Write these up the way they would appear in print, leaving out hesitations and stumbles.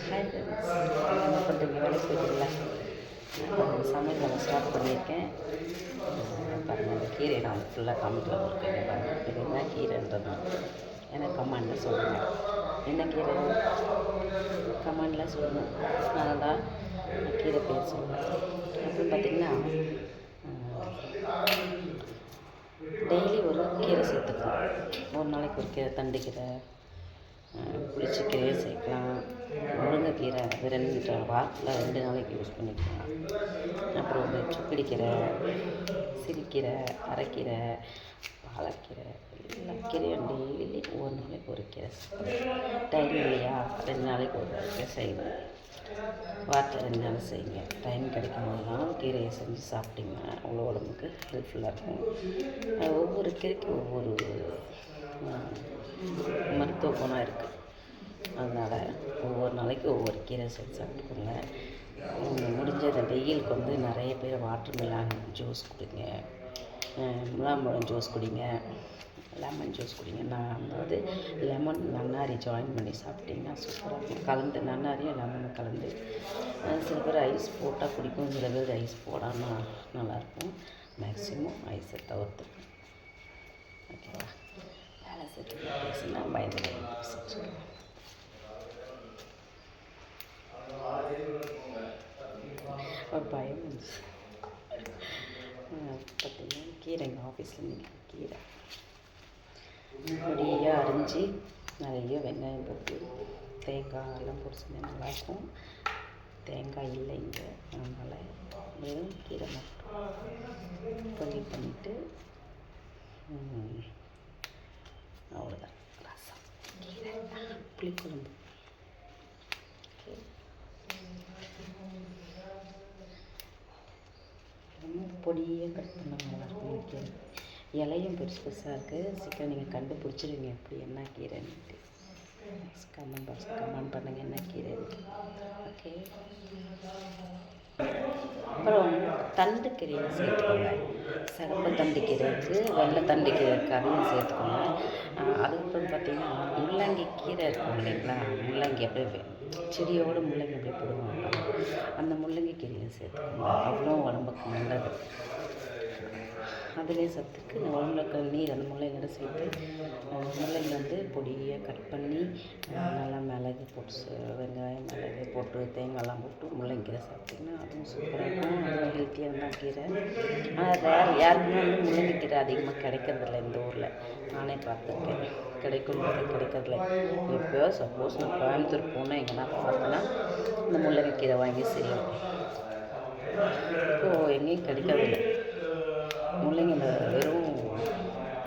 Hi friends, என்ன பண்ணுறீங்க? வேலைக்கு போயிட்டீங்களா? இப்போ சமையல் வேலை ஸ்டார்ட் பண்ணியிருக்கேன். பாருங்கள், அந்த கீரையை நான் ஃபுல்லாக காமிக்கலாம் இருக்கேங்க. பாருங்கள், இது என்ன கீரைன்றது எனக்கு கமெண்டில் சொல்லுங்கள். என்ன கீரை கமெண்டில் சொல்லணும். நான் தான் கீரை பேர் சொல்லுவேன். அப்புறம் பார்த்திங்கன்னா, டெய்லி ஒரு கீரை சேர்த்துக்கலாம். ஒரு நாளைக்கு ஒரு கீரை, தண்டு கீரை, புளிச்சக்கீரையை சேர்க்கலாம். முருங்கைக்கீரை அது 2 வாரத்தில் 2 நாளைக்கு யூஸ் பண்ணிக்கலாம். அப்புறம் வந்து சுக்கிடிக்கீரை, சிறுக்கீரை, அரைக்கீரை, பாலக்கீரை, எல்லா கீரையும் டெய்லி ஒரு நாளைக்கு ஒரு கீரை. டைம் இல்லையா, 2 நாளைக்கு ஒரு கீரை செய்வேன். வாரத்தில் 2 நாள் செய்யுங்க. டைம் கிடைக்கும் போதெல்லாம் கீரையை செஞ்சு சாப்பிட்டிங்கன்னா அவ்வளோ உடம்புக்கு ஹெல்ப்ஃபுல்லாக இருக்கும். ஒவ்வொரு கீரைக்கும் ஒவ்வொரு மருத்துவ குணம் இருக்குது. அதனால் ஒவ்வொரு நாளைக்கு ஒவ்வொரு கீரை செஞ்சு சாப்பிட்டுக்கோங்க. முடிஞ்ச இந்த வெயிலுக்கு வந்து நிறைய பேர் வாட்டர் மெலான் ஜூஸ் குடிங்க, முலாம்பழம் ஜூஸ் குடிங்க, லெமன் ஜூஸ் குடிங்க. நான் அதாவது லெமன் நன்னாரி ஜாயின் பண்ணி சாப்பிட்டிங்கன்னா சூப்பராக இருக்கும். கலந்து நன்னாரியும் லெமனும் கலந்து சில பேர் ஐஸ் போட்டால் குடிக்கும், சில பேர் ஐஸ் போடாமல் நல்லாயிருக்கும். மேக்ஸிமம் ஐஸை தவிர்த்து. ஓகேவா? வேலை செய்ய பேசுனா பயந்து பேசிட்டு ஒரு பயம் இருந்துச்சு. பார்த்திங்கன்னா கீரை எங்கள் ஆஃபீஸில் நீங்கள் கீரை பொடியாக அரிஞ்சு நிறைய வெங்காயம் போட்டு தேங்காய் எல்லாம் போட்டு செஞ்சால் நல்லாயிருக்கும். தேங்காய் இல்லை இங்கே, அதனால் வெறும் கீரை மட்டும் பொரியல் பண்ணிவிட்டு அவ்வளோதான். ரசம், கீரை, புளிக்குழம்பு. பொடியாக கட் பண்ண நல்லாயிருக்கும். கீரை இலையும் பெருசு பெருசாக இருக்குது. சீக்கிரம் நீங்கள் கண்டுபிடிச்சிருவீங்க எப்படி என்ன கீரைன்ட்டு. கமெண்ட் பாக்ஸ் கமெண்ட் பண்ணுங்கள் என்ன கீரைன்ட்டு. ஓகே. அப்புறம் தண்டு கீரையை சேர்த்துக்கோங்க. சிகப்பு தண்டு கீரை இருக்குது, வெள்ளை தண்டு கீரை இருக்குது, அதையும் சேர்த்துக்கோங்க. அதுக்கப்புறம் பார்த்திங்கன்னா முள்ளங்கி கீரை இருக்கும் இல்லைங்களா, முள்ளங்கி அப்படியே செடியோடு முள்ளங்கி அப்படியே போடுவாங்க, அந்த முள்ளங்கி கீரையும் சேர்த்துக்கோங்க. அவ்வளோ உடம்புக்கு நல்லது. அதிலே சத்துக்கு உருளைக்கிழங்கு நீர் அந்த முள்ளங்கியோட சேர்த்து முள்ளங்கி வந்து பொடியாக கட் பண்ணி நல்லா மிளகு போட்டு, வெங்காயம் மிளகு போட்டு தேங்காய்லாம் போட்டு முள்ளங்கீரை சாப்பிட்டிங்கன்னா அதுவும் சூப்பராக இருக்கும். அதுவும் ஹெல்த்தியாக இருந்தால் கீரை. ஆனால் யாருக்குமே வந்து முள்ளங்கி கீரை அதிகமாக கிடைக்கிறதில்ல இந்த ஊரில். நானே பார்த்துருக்கேன், கிடைக்கிறதில்ல. எப்போயோ சப்போஸ் நான் கோயம்புத்தூர் போனேன் எங்கன்னா பார்த்தேன்னா இந்த முள்ளங்கி கீரை வாங்கி செய்யணும். இப்போது எங்கேயும் கிடைக்கிறதில்ல முள்ளங்கி. இந்த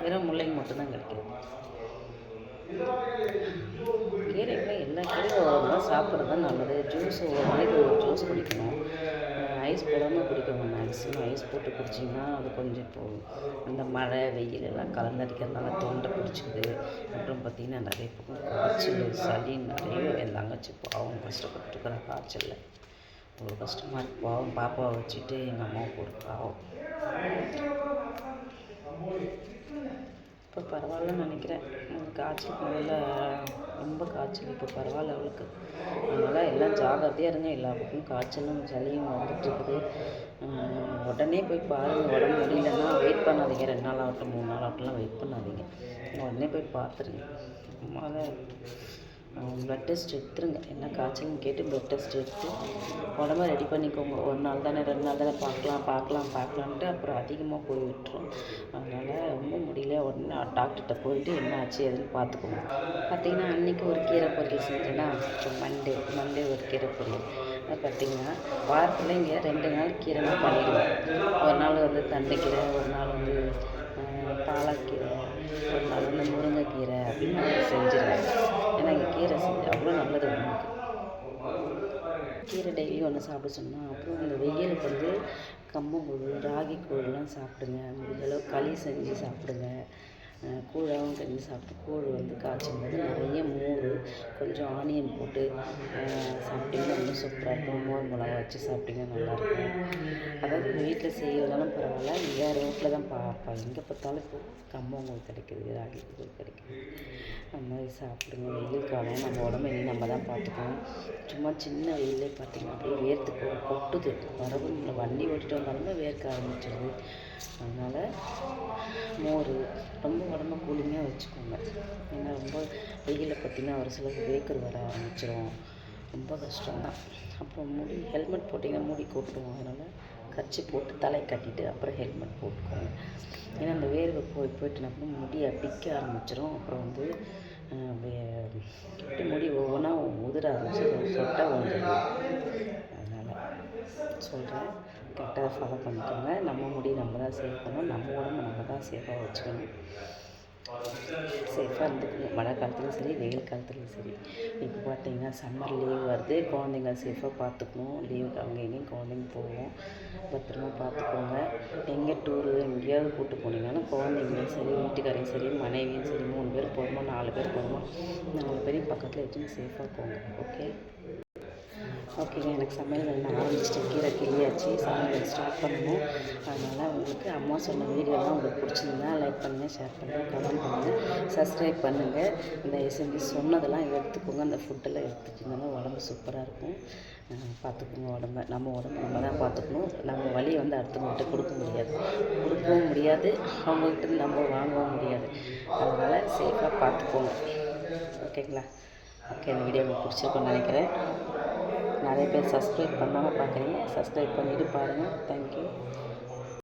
வெறும் முள்ளங்கி மட்டும்தான் கிடைக்கிது. கீரைகளை எல்லா கீரையும் ஒரு நாள் சாப்பிட்றது தான் நல்லது. ஜூஸ் ஒரு நாளைக்கு ஒரு ஜூஸ் குடிக்கணும். ஐஸ் போடாமல் குடிக்கணும். மேக்ஸிமம் ஐஸ் போட்டு குடிச்சிங்கன்னா அது கொஞ்சம் இப்போது அந்த மழை வெயில் எல்லாம் கலந்தடிக்கிறதுனால தொண்டை பிடிச்சிக்குது. அப்புறம் பார்த்திங்கன்னா நிறைய பக்கம் காய்ச்சல், சளி நிறைய. என் தங்கச்சி பாவம் கஷ்டப்பட்டுருக்குற காய்ச்சலில் அவ்வளோ கஷ்டமாக இருக்குது. பாவம் பாப்பாவை வச்சுட்டு எங்கள் அம்மாவுக்கு ஒரு பாவம். இப்போ பரவாயில்லன்னு நினைக்கிறேன். காய்ச்சல் முதல்ல ரொம்ப காய்ச்சல், இப்போ பரவாயில்ல அவளுக்கு. அதனால் எல்லாம் ஜாகிரதையாக இருங்க. எல்லா பக்கமும் காய்ச்சலும் சளியும் வந்துட்டுருக்குது. உடனே போய் பாருங்கள். உடம்பு முடியலன்னா வெயிட் பண்ணாதீங்க. 2 நாள் ஆகட்டும் 3 நாள் ஆகட்டும்லாம் வெயிட் பண்ணாதீங்க. உடனே போய் பார்த்துருங்க. அதை ப்ளட் டெஸ்ட் எடுத்துருங்க. என்ன காய்ச்சல்னு கேட்டு ப்ளட் டெஸ்ட் எடுத்து உடம்ப ரெடி பண்ணிக்கோங்க. ஒரு நாள் தானே 2 நாள் தானே பார்க்கலான்ட்டு அப்புறம் அதிகமாக போய் விட்டுரும். அதனால் ரொம்ப முடியல உடனே டாக்டர்கிட்ட போயிட்டு என்ன ஆச்சு எதுன்னு பார்த்துக்கோங்க. பார்த்திங்கன்னா அன்றைக்கி ஒரு கீரை பொரியல் செஞ்சேன்னா, அப்புறம் மண்டே ஒரு கீரை பொரியல். அது பார்த்திங்கன்னா வாரத்தில் இங்கே 2 நாள் கீரை நான் பண்ணிடுவேன். ஒரு நாள் வந்து தண்டைக்கீரை, ஒரு நாள் வந்து பாலக்கீரை, ஒரு நாள் வந்து முருங்கைக்கீரை அப்படின்னு நான் செஞ்சுருவேன். ஏன்னா இங்கே கீரை செஞ்சு அவ்வளோ நல்லது உடம்புக்கு. கீரை டெய்லி ஒன்று சாப்பிட சொன்னால். அப்புறம் இந்த வெயிலுக்கு வந்து கம்மங்கூழ், ராகி கூழ்லாம் சாப்பிடுங்க. முடிஞ்சளவு களி செஞ்சு சாப்பிடுங்க. கூழாகவும் கஞ்சி சாப்பிட்டு கூழ் வந்து காய்ச்சும் போது நிறைய மோர் கொஞ்சம் ஆனியன் போட்டு சாப்பிட்டிங்கன்னா ரொம்ப சூப்பராக இருக்கும். மோர் மிளகா வச்சு சாப்பிட்டிங்கன்னா நல்லாயிருக்கும். அதாவது வீட்டில் செய்யறதாலும் பரவாயில்ல, இங்கே ரோட்டில் தான் எங்கே பார்த்தாலும் இப்போ கம்பங்கூழ் கிடைக்கிது, ராகி கூழ் கிடைக்கிது. அந்த மாதிரி சாப்பிடுங்க. வெயில் காலம், நம்ம உடம்பு இனி நம்ம தான் பார்த்துக்கணும். சும்மா சின்ன வெயிலே பார்த்திங்கன்னா அப்படியே வேர்த்து கொட்டுது. வரவும் வண்டி ஓட்டிகிட்டு வந்தாலுமே வேர்க்க ஆரம்பிச்சிடுது. அதனால் மோர் ரொம்ப உடம்ப கூலிங்காக வச்சுக்கோங்க. ஏன்னா ரொம்ப வெயிலில் பார்த்திங்கன்னா ஒரு சிலருக்கு வேர்க்குரு வர ஆரம்பிச்சிடும். ரொம்ப கஷ்டம்தான். அப்புறம் முடி ஹெல்மெட் போட்டிங்கன்னா முடி கொட்டும். அதனால் கச்சி போட்டு தலையை கட்டிட்டு அப்புறம் ஹெல்மெட் போட்டுக்கோங்க. ஏன்னா அந்த வேர்வை போயிட்டுனா அப்புறம் முடியை பிக்க ஆரம்பிச்சிடும். அப்புறம் வந்து முடி ஒவ்வொன்றா உதிர ஆரம்பிச்சு சொட்டை வந்துடும். அதனால் சொல்கிறேன், கரெக்டாக ஃபாலோ பண்ணிக்கோங்க. நம்ம முடி நம்ம தான் சேவ் பண்ணணும், நம்ம உடம்பு நம்ம தான் சேஃபாக வச்சுக்கணும். சேஃபாக இருந்துக்கணும். மழை காலத்துலையும் சரி, வெயில் காலத்துலையும் சரி. இப்போ பார்த்தீங்கன்னா சம்மர் லீவ் வருது, குழந்தைங்க சேஃபாக பார்த்துக்கணும். லீவுக்கு அங்கே இங்கேயும் குழந்தைங்க போவோம், பத்திரமா பார்த்துக்கோங்க. எங்கே டூரு எங்கேயாவது கூப்பிட்டு போனீங்கன்னா குழந்தைங்களையும் சரி, வீட்டுக்காரையும் சரி, மனைவியும் சரி, 3 பேர் போகிறோமோ 4 பேர் போகிறோமோ 4 பேரையும் பக்கத்தில் வச்சுன்னு சேஃபாக போங்க. ஓகேங்க. எனக்கு சமையல் வேலை ஆரம்பிச்சிட்டேன். கீரை கிள்ளியாச்சு, சமையல் ஸ்டார்ட் பண்ணணும். அதனால் உங்களுக்கு அம்மா சொன்ன வீடியோலாம் உங்களுக்கு பிடிச்சிருந்தா லைக் பண்ணுங்கள், ஷேர் பண்ணுங்கள், கமெண்ட் பண்ணுங்கள், சப்ஸ்கிரைப் பண்ணுங்கள். இந்த செஞ்சு சொன்னதெல்லாம் எடுத்துக்கோங்க. அந்த ஃபுட்டெல்லாம் எடுத்துட்டிங்கன்னா உடம்பு சூப்பராக இருக்கும். பார்த்துக்கோங்க உடம்ப. நம்ம உடம்பு நம்ம தான் பார்த்துக்கணும். நம்ம வழியை வந்து அடுத்தவங்கள்ட்ட கொடுக்கவும் முடியாது, அவங்கள்ட்ட நம்ம வாங்கவும் முடியாது. அதனால் சேஃபாக பார்த்துக்கோங்க. ஓகேங்களா? ஓகே, இந்த வீடியோ உங்களுக்கு பிடிச்சிருக்குன்னு நினைக்கிறேன். நிறைய பேர் சப்ஸ்கிரைப் பண்ணாமல் பார்க்குறீங்க, சப்ஸ்கிரைப் பண்ணிவிட்டு பாருங்கள். தேங்க்யூ.